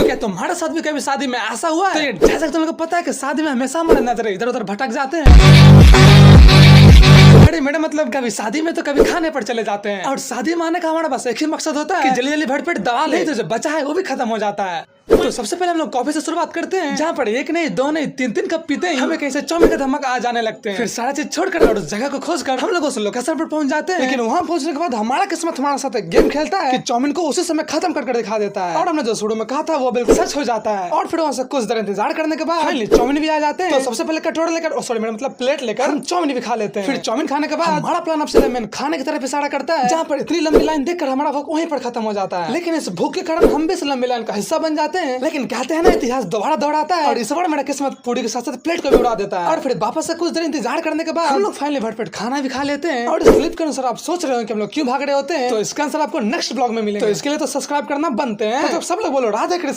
क्या तुम्हारे साथ भी कभी शादी में ऐसा हुआ है? तो जैसा कि तुम लोग को पता है कि शादी में हमेशा हमारे नजर इधर उधर भटक जाते हैं। अरे मैडम मतलब कभी शादी में तो कभी खाने पर चले जाते हैं, और शादी में आने का हमारा बस एक ही मकसद होता है कि जल्दी जल्दी भटपेट दबा ले, तो जो बचा है वो भी खत्म हो जाता है। तो सबसे पहले हम लोग कॉफी से शुरुआत करते हैं, जहाँ पर एक नहीं दो नहीं तीन तीन कप पीते हैं हमें कहीं से चाउमीन का धमक आ जाने लगते हैं। फिर सारा चीज छोड़कर और उस जगह को खोजकर हम लोग उस लोकेशन पर पहुंच जाते हैं। लेकिन वहाँ पहुंचने के बाद हमारा किस्मत हमारे साथ एक गेम खेलता है कि चाउमीन को उसी समय खत्म कर दिखा देता है, और हमने जो शुरू में कहा था वो बिल्कुल सच हो जाता है। और फिर वहाँ से कुछ देर इंतजार करने के बाद फाइनली चाउमीन भी आ जाते हैं। तो सबसे पहले कटोरा लेकर सॉरी मैडम मतलब प्लेट लेकर हम चाउमीन भी खा लेते हैं। फिर चाउमीन खाने के बाद हमारा प्लान अब से मेन खाने की तरफ इशारा करता है, जहाँ पर इतनी लंबी लाइन देखकर हमारा भूख वहीं पर खत्म हो जाता है। लेकिन इस भूख के कारण हम भी इस लंबी लाइन का हिस्सा बन जाते हैं। लेकिन कहते हैं ना इतिहास दोबारा दोहराता है, और इस बार मेरा किस्मत पूरी के साथ साथ प्लेट को भी उड़ा देता है। और फिर वापस से कुछ देर इंतजार करने के बाद हम लोग फाइनली भटपेट खाना भी खा लेते हैं। और इस क्लिप के अनुसार आप सोच रहे हो कि हम लोग क्यों भाग रहे होते हैं, तो इसका आंसर आपको नेक्स्ट ब्लॉग में मिलेगा। तो इसके लिए तो सब्सक्राइब करना बनते हैं। तो सब लोग बोलो राधे कृष्ण।